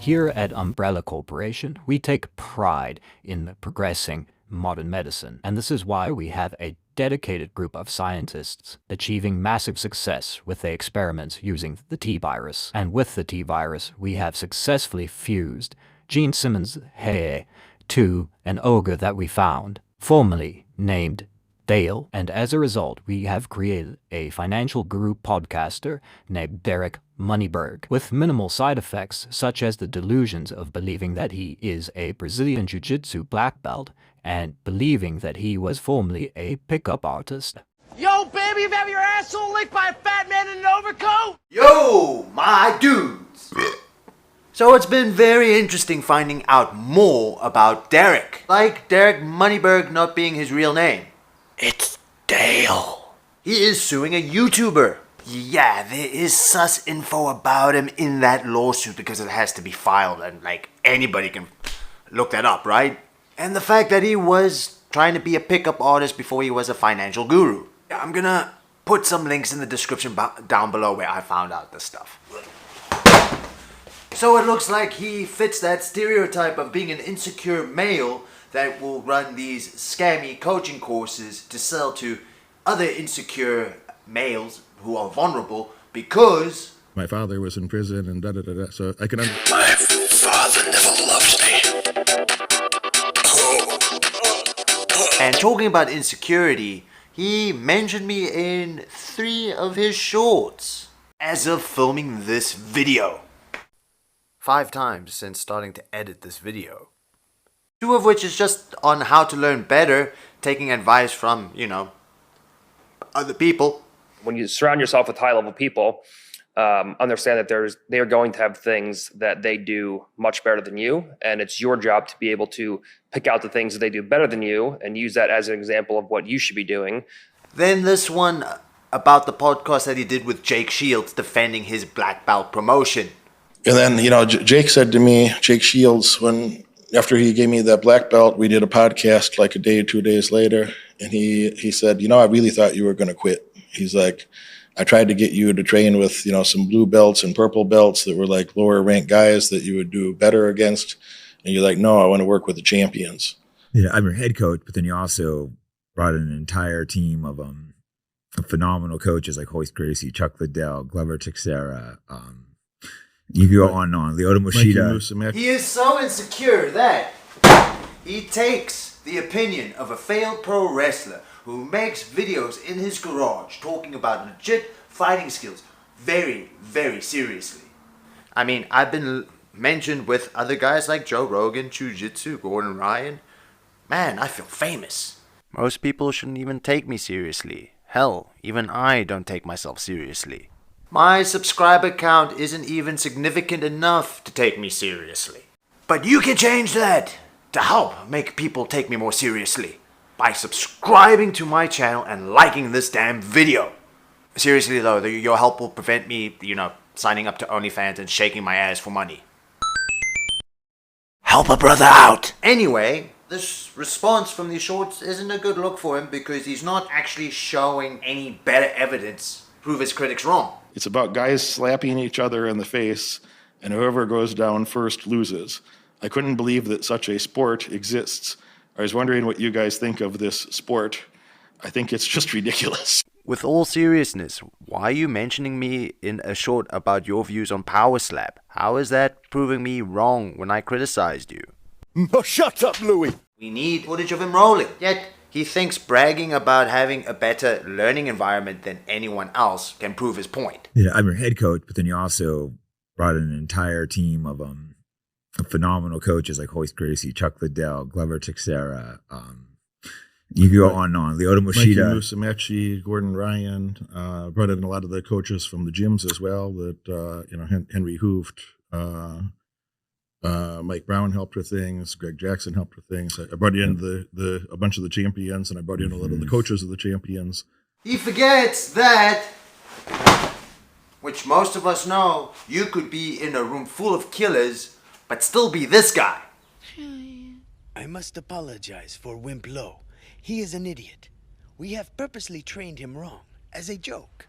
Here at Umbrella Corporation, we take pride in progressing modern medicine, and this is why we have a dedicated group of scientists achieving massive success with their experiments using the T-virus. And with the T-virus, we have successfully fused Gene Simmons' hair to an ogre that we found, formerly named Dale, and as a result, we have created a financial guru podcaster named Derek Moneyberg, with minimal side effects such as the delusions of believing that he is a Brazilian Jiu-jitsu black belt and believing that he was formerly a pickup artist. Yo, baby, you have your asshole licked by a fat man in an overcoat? Yo, my dudes! So it's been very interesting finding out more about Derek. Like Derek Moneyberg not being his real name. It's Dale. He is suing a YouTuber. Yeah, there is sus info about him in that lawsuit because it has to be filed and like anybody can look that up, right? And the fact that he was trying to be a pickup artist before he was a financial guru. I'm gonna put some links in the description down below where I found out this stuff. So it looks like he fits that stereotype of being an insecure male that will run these scammy coaching courses to sell to other insecure males who are vulnerable because my father was in prison and da-da-da-da, so I can My father never loved me. And talking about insecurity, he mentioned me in 3 of his shorts as of filming this video. 5 times since starting to edit this video. 2 of which is just on how to learn better, taking advice from, other people. When you surround yourself with high-level people, understand that they are going to have things that they do much better than you, and it's your job to be able to pick out the things that they do better than you and use that as an example of what you should be doing. Then this one about the podcast that he did with Jake Shields defending his black belt promotion. And then, Jake said to me, Jake Shields, after he gave me that black belt, we did a podcast like a day or 2 days later, and he said, I really thought you were going to quit. He's like, I tried to get you to train with, some blue belts and purple belts that were like lower ranked guys that you would do better against. And you're like, no, I want to work with the champions. Yeah, I'm your head coach, but then you also brought in an entire team of phenomenal coaches like Hoist Gracie, Chuck Liddell, Glover Teixeira, you go on, Lyoto Machida. He is so insecure that he takes the opinion of a failed pro wrestler who makes videos in his garage talking about legit fighting skills very, very seriously. I mean, I've been mentioned with other guys like Joe Rogan, Jiu-jitsu, Gordon Ryan. Man, I feel famous. Most people shouldn't even take me seriously. Hell, even I don't take myself seriously. My subscriber count isn't even significant enough to take me seriously. But you can change that to help make people take me more seriously by subscribing to my channel and liking this damn video. Seriously though, your help will prevent me, signing up to OnlyFans and shaking my ass for money. Help a brother out! Anyway, this response from these shorts isn't a good look for him because he's not actually showing any better evidence to prove his critics wrong. It's about guys slapping each other in the face, and whoever goes down first loses. I couldn't believe that such a sport exists. I was wondering what you guys think of this sport. I think it's just ridiculous. With all seriousness, why are you mentioning me in a short about your views on Power Slap? How is that proving me wrong when I criticized you? Oh, shut up, Louie. We need footage of him rolling. Yet, he thinks bragging about having a better learning environment than anyone else can prove his point. Yeah, I'm your head coach, but then you also brought in an entire team of phenomenal coaches like Hoist Gracie, Chuck Liddell, Glover Teixeira. You go on Lyoto Machida. Musumeci, Gordon Ryan, brought in a lot of the coaches from the gyms as well that, Henry Hooft, Mike Brown helped with things. Greg Jackson helped with things. I brought in a bunch of the champions, and I brought in a lot of the coaches of the champions. He forgets that, which most of us know, you could be in a room full of killers, but still be this guy. I must apologize for Wimp Low. He is an idiot. We have purposely trained him wrong, as a joke.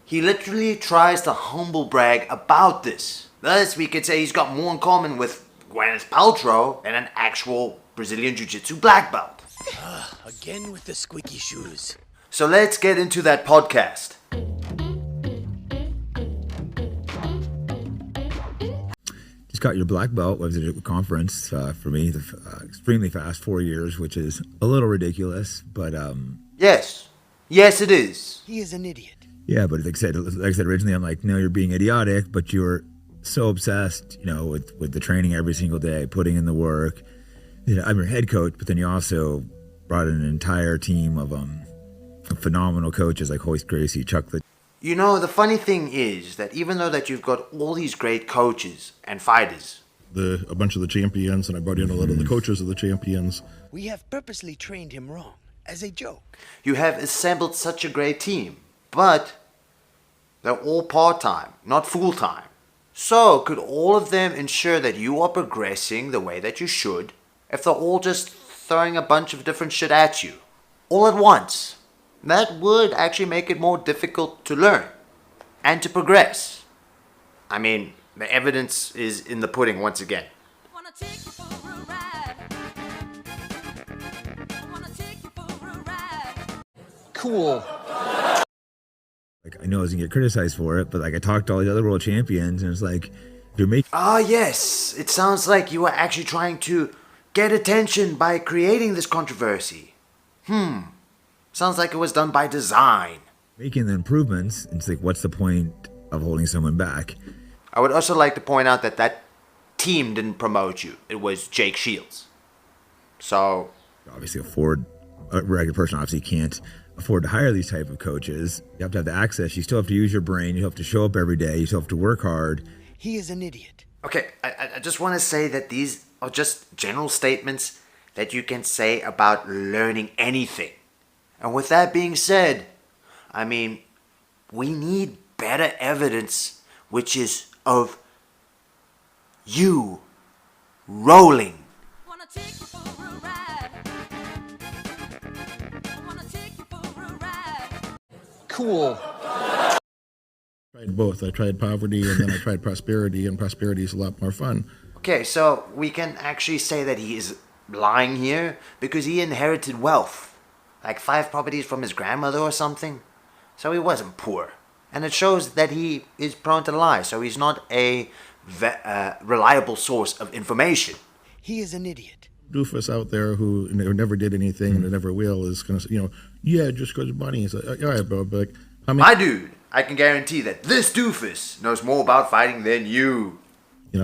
He literally tries to humble brag about this. Thus, we could say he's got more in common with Gwyneth Paltrow than an actual Brazilian Jiu-Jitsu black belt. Again with the squeaky shoes. So let's get into that podcast. Just got your black belt. Was at a conference for me, extremely fast, 4 years, which is a little ridiculous, but Yes, it is. He is an idiot. yeah. But like I said originally, I'm like, no, you're being idiotic, but you're so obsessed, with the training every single day, putting in the work. I'm your head coach, but then you also brought in an entire team of phenomenal coaches like Hoist Gracie, Chuck the. You know, the funny thing is that even though that you've got all these great coaches and fighters, A bunch of the champions, and I brought in a lot of the coaches of the champions. We have purposely trained him wrong, as a joke. you have assembled such a great team, but they're all part-time, not full-time. So, could all of them ensure that you are progressing the way that you should if they're all just throwing a bunch of different shit at you all at once? That would actually make it more difficult to learn and to progress. I mean, the evidence is in the pudding once again. Wanna take you for a ride. Wanna take you for a ride. Cool. Like, I know I was gonna get criticized for it, but like I talked to all the other world champions, and it's like they're making. Ah, yes. It sounds like you were actually trying to get attention by creating this controversy. Sounds like it was done by design. Making the improvements. And it's like, what's the point of holding someone back? I would also like to point out that that team didn't promote you. It was Jake Shields. So, Obviously, a regular person obviously can't afford to hire these type of coaches. You have to have the access. You still have to use your brain. You have to show up every day. You still have to work hard. He is an idiot. okay, I just want to say that these are just general statements that you can say about learning anything. And with that being said, I mean, we need better evidence, which is of you rolling. Wanna take you for a ride. Wanna take you for a ride. Cool. I tried both. I tried poverty and then I tried prosperity, and prosperity is a lot more fun. Okay, so we can actually say that he is lying here because he inherited wealth. Like 5 properties from his grandmother or something. So he wasn't poor. And it shows that he is prone to lie. So he's not a reliable source of information. He is an idiot. Doofus out there who never did anything and never will is going to say, yeah, just because of money. It's like, all right, bro, but like, how many? My dude, I can guarantee that this doofus knows more about fighting than you.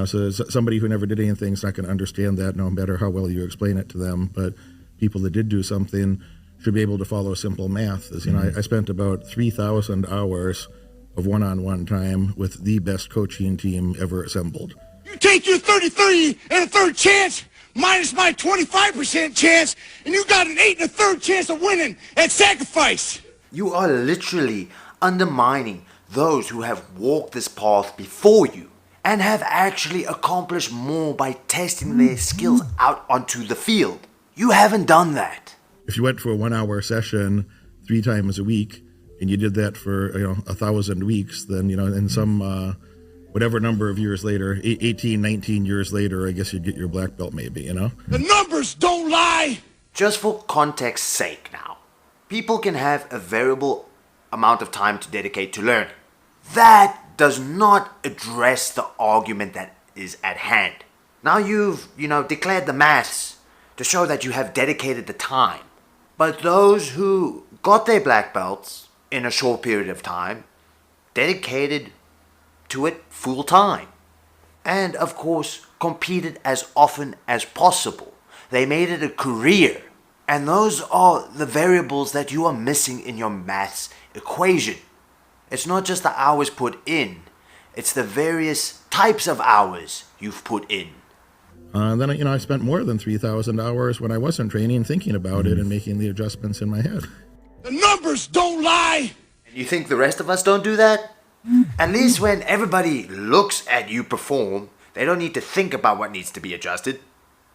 So somebody who never did anything is not going to understand that no matter how well you explain it to them. But people that did do something should be able to follow simple math. As I spent about 3,000 hours of one-on-one time with the best coaching team ever assembled. You take your 33 and a third chance, minus my 25% chance, and you got an 8 and a third chance of winning at sacrifice. You are literally undermining those who have walked this path before you and have actually accomplished more by testing their skills out onto the field. You haven't done that. If you went for a 1-hour session 3 times a week and you did that for 1,000 weeks, then in some whatever number of years later, 18, 19 years later, I guess you'd get your black belt maybe. The numbers don't lie. Just for context's sake now, people can have a variable amount of time to dedicate to learning. That does not address the argument that is at hand. Now you've, declared the maths to show that you have dedicated the time. But those who got their black belts in a short period of time dedicated to it full time. And of course, competed as often as possible. They made it a career. And those are the variables that you are missing in your maths equation. It's not just the hours put in, it's the various types of hours you've put in. Then I spent more than 3,000 hours when I wasn't training thinking about it and making the adjustments in my head. The numbers don't lie. And you think the rest of us don't do that? At least when everybody looks at you perform, they don't need to think about what needs to be adjusted.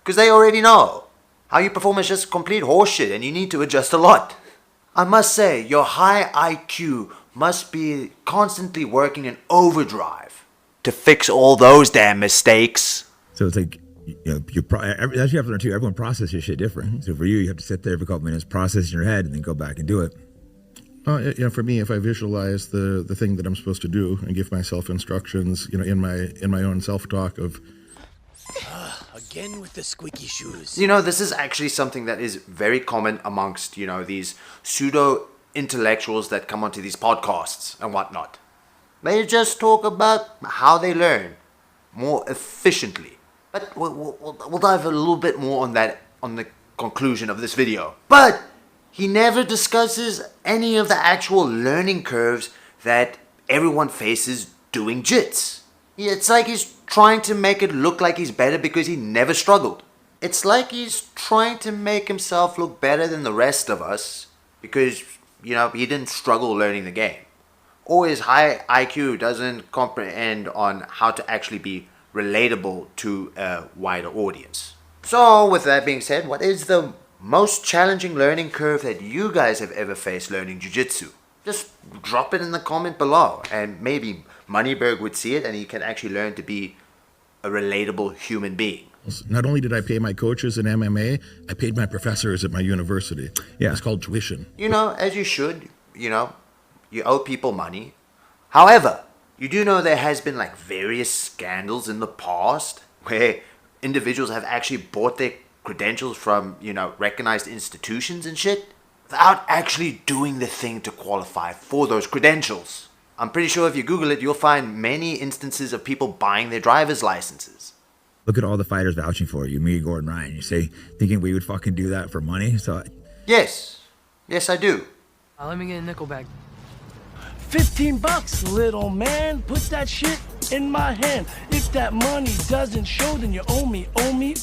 Because they already know. How you perform is just complete horseshit and you need to adjust a lot. I must say, your high IQ must be constantly working in overdrive to fix all those damn mistakes. So it's like, you know, that's you have to learn too. Everyone processes shit different. So for you have to sit there for a couple minutes, process in your head, and then go back and do it. For me, if I visualize the thing that I'm supposed to do and give myself instructions, you know, in my own self-talk of, Again with the squeaky shoes. You know, this is actually something that is very common amongst, you know, these pseudo-intellectuals that come onto these podcasts and whatnot. They just talk about how they learn more efficiently. But we'll dive a little bit more on that on the conclusion of this video. But he never discusses any of the actual learning curves that everyone faces doing jits. It's like he's trying to make it look like he's better because he never struggled. It's like he's trying to make himself look better than the rest of us because, you know, he didn't struggle learning the game. Or his high IQ doesn't comprehend on how to actually be relatable to a wider audience. So, with that being said, what is the most challenging learning curve that you guys have ever faced learning jiu-jitsu? Just drop it in the comment below, and maybe Moneyberg would see it and he can actually learn to be a relatable human being. not only did I pay my coaches in MMA, I paid my professors at my university. Yeah. It's called tuition. You know, as you should, you know, you owe people money. However, you do know there has been like various scandals in the past where individuals have actually bought their credentials from, you know, recognized institutions and shit without actually doing the thing to qualify for those credentials. I'm pretty sure if you Google it, you'll find many instances of people buying their driver's licenses. Look at all the fighters vouching for you, me, Gordon Ryan. You say, thinking we would fucking do that for money? So, Yes. Yes, I do. Let me get a nickel bag. $15, little man. Put that shit in my hand. If that money doesn't show, then you owe me,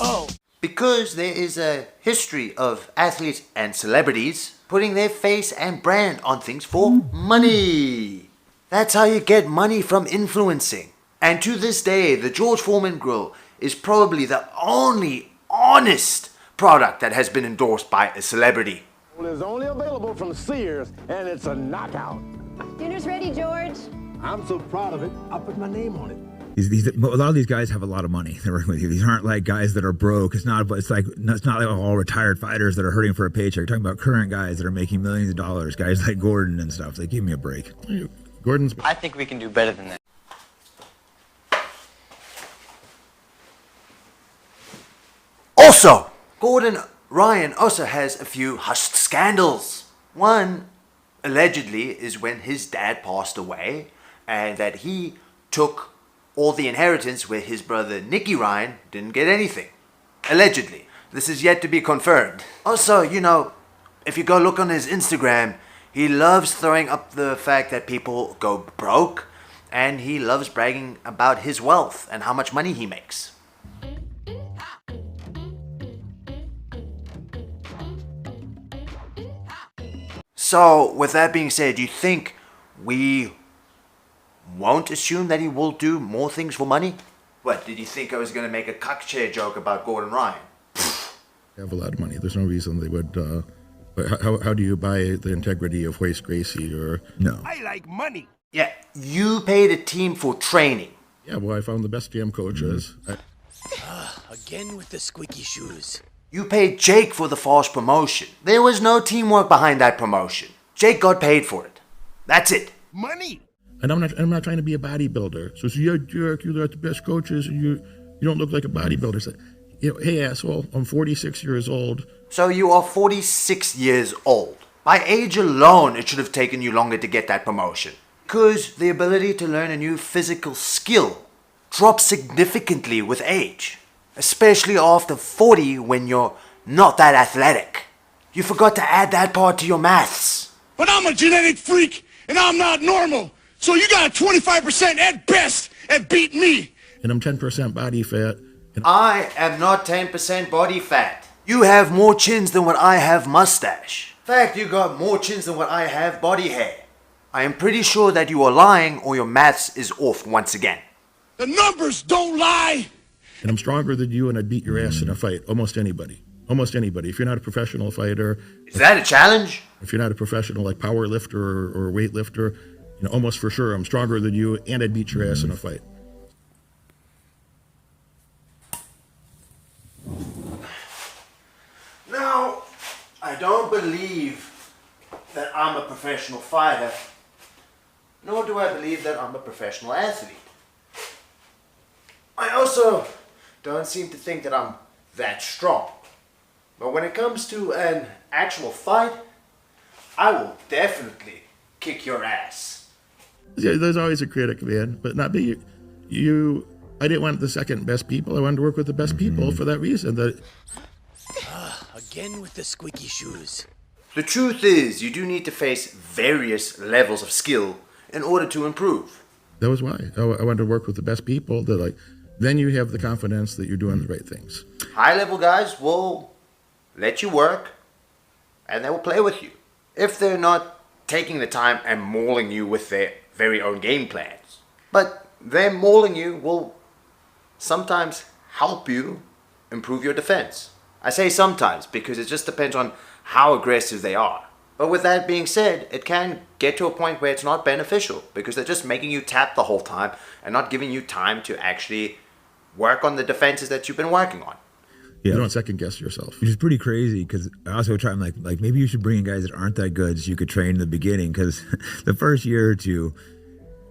oh. Because there is a history of athletes and celebrities putting their face and brand on things for money. That's how you get money from influencing. And to this day, the George Foreman grill is probably the only honest product that has been endorsed by a celebrity. It's only available from Sears, and it's a knockout. Dinner's ready, George. I'm so proud of it, I put my name on it. a lot of these guys have a lot of money. They're working with you. These aren't like guys that are broke. It's not like all retired fighters that are hurting for a paycheck. You're talking about current guys that are making millions of dollars. Guys like Gordon and stuff. They give me a break. Gordon's. I think we can do better than that. Also, Gordon Ryan also has a few hushed scandals. One, allegedly, is when his dad passed away and that he took all the inheritance where his brother Nicky Ryan didn't get anything. Allegedly. This is yet to be confirmed. Also, you know, if you go look on his Instagram, he loves throwing up the fact that people go broke, and he loves bragging about his wealth and how much money he makes. So, with that being said, do you think we won't assume that he will do more things for money? What, did you think I was going to make a cuck chair joke about Gordon Ryan? They have a lot of money. There's no reason they would. But how do you buy the integrity of Royce Gracie or no? I like money. Yeah, you paid a team for training. Yeah, well, I found the best GM coaches. Again with the squeaky shoes. You paid Jake for the fast promotion. There was no teamwork behind that promotion. Jake got paid for it. That's it. Money. And I'm not trying to be a bodybuilder. So you're jerk. You got the best coaches, and you don't look like a bodybuilder. So, you know, hey asshole, I'm 46 years old. So you are 46 years old. By age alone, it should have taken you longer to get that promotion. Because the ability to learn a new physical skill drops significantly with age. Especially after 40 when you're not that athletic. You forgot to add that part to your maths. But I'm a genetic freak, and I'm not normal. So you got 25% at best at beat me. And I'm 10% body fat. I am not 10% body fat. You have more chins than what I have mustache. In fact, you got more chins than what I have body hair. I am pretty sure that you are lying or your maths is off once again. The numbers don't lie. And I'm stronger than you, and I'd beat your ass in a fight. Almost anybody. Almost anybody. If you're not a professional fighter. Is that a challenge? If you're not a professional like power lifter or weight lifter, almost for sure I'm stronger than you and I'd beat your ass in a fight. Now, I don't believe that I'm a professional fighter, nor do I believe that I'm a professional athlete. I also don't seem to think that I'm that strong. But when it comes to an actual fight, I will definitely kick your ass. Yeah, there's always a critic, man, but not me. I didn't want the second best people. I wanted to work with the best people for that reason. That Again with the squeaky shoes. The truth is, you do need to face various levels of skill in order to improve. That was why I wanted to work with the best people. That then you have the confidence that you're doing the right things. High-level guys will let you work, and they will play with you if they're not taking the time and mauling you with their very own game plans. But them mauling you will sometimes help you improve your defense. I say sometimes because it just depends on how aggressive they are. But with that being said, it can get to a point where it's not beneficial because they're just making you tap the whole time and not giving you time to actually work on the defenses that you've been working on. Yeah. You don't second guess yourself. Which is pretty crazy because I also try, I'm like maybe you should bring in guys that aren't that good so you could train in the beginning, because the first year or two,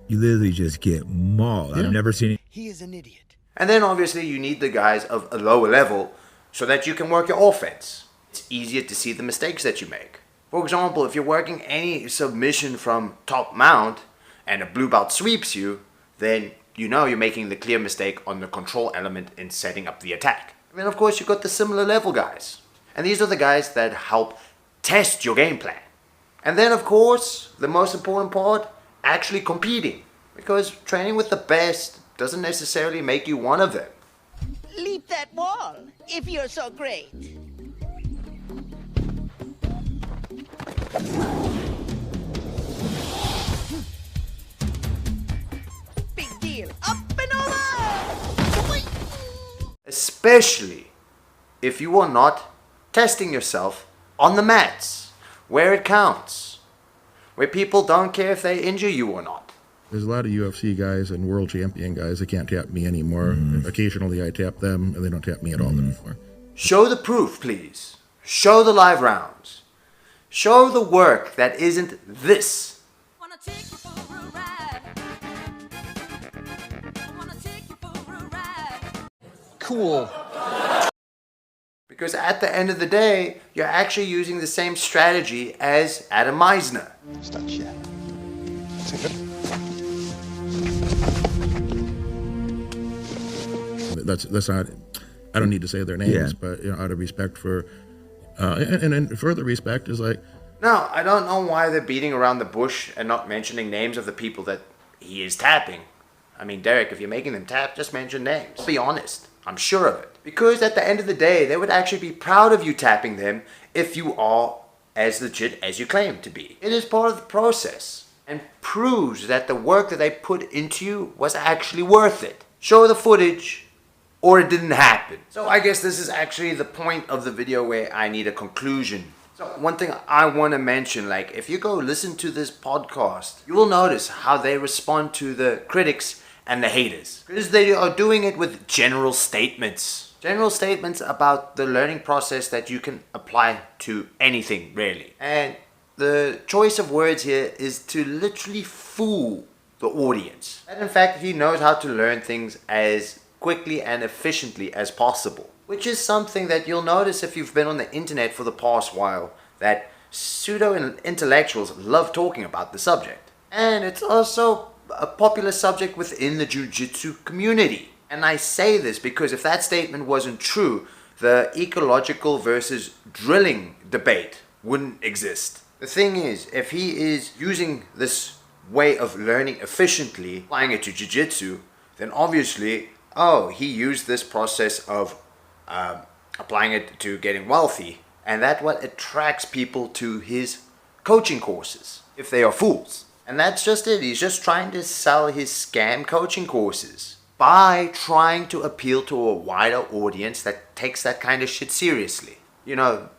you literally just get mauled. Yeah. I've never seen it. He is an idiot. And then obviously you need the guys of a lower level so that you can work your offense. It's easier to see the mistakes that you make. For example, if you're working any submission from top mount and a blue belt sweeps you, then you know you're making the clear mistake on the control element in setting up the attack. And then of course you've got the similar level guys. And these are the guys that help test your game plan. And then of course, the most important part, actually competing. Because training with the best doesn't necessarily make you one of them. Leap that wall, if you're so great. Big deal. Up and over! Especially if you are not testing yourself on the mats, where it counts, where people don't care if they injure you or not. There's a lot of UFC guys and world champion guys that can't tap me anymore. Occasionally I tap them and they don't tap me at all anymore. Show the proof, please. Show the live rounds. Show the work that isn't this. Wanna take you for a ride. Wanna take you for a ride. Cool. Because at the end of the day, you're actually using the same strategy as Adam Meisner. Start shit. That's not. I don't need to say their names, but out of respect for, and further respect is like. Now, I don't know why they're beating around the bush and not mentioning names of the people that he is tapping. I mean, Derek, if you're making them tap, just mention names. Be honest. I'm sure of it. Because at the end of the day, they would actually be proud of you tapping them if you are as legit as you claim to be. It is part of the process and proves that the work that they put into you was actually worth it. Show the footage or it didn't happen. So I guess this is actually the point of the video where I need a conclusion. So one thing I want to mention, like if you go listen to this podcast, you will notice how they respond to the critics and the haters. Because they are doing it with general statements. General statements about the learning process that you can apply to anything, really. And the choice of words here is to literally fool the audience. And in fact, he knows how to learn things as quickly and efficiently as possible. Which is something that you'll notice if you've been on the internet for the past while, that pseudo-intellectuals love talking about the subject. And it's also a popular subject within the Jiu-jitsu community. And I say this because if that statement wasn't true, the ecological versus drilling debate wouldn't exist. The thing is, if he is using this way of learning efficiently, applying it to Jiu-jitsu, then obviously, he used this process of applying it to getting wealthy, and that's what attracts people to his coaching courses, if they are fools. And that's just it. He's just trying to sell his scam coaching courses by trying to appeal to a wider audience that takes that kind of shit seriously. To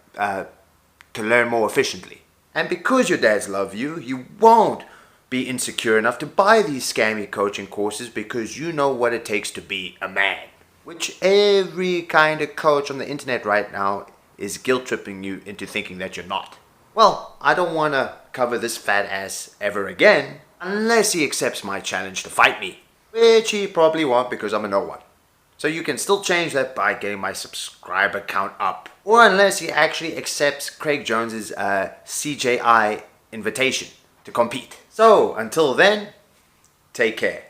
learn more efficiently. And because your dads love you, you won't be insecure enough to buy these scammy coaching courses because you know what it takes to be a man. Which every kind of coach on the internet right now is guilt-tripping you into thinking that you're not. Well, I don't want to cover this fat ass ever again unless he accepts my challenge to fight me. Which he probably won't because I'm a no one. So you can still change that by getting my subscriber count up. Or unless he actually accepts Craig Jones's CJI invitation to compete. So until then, take care.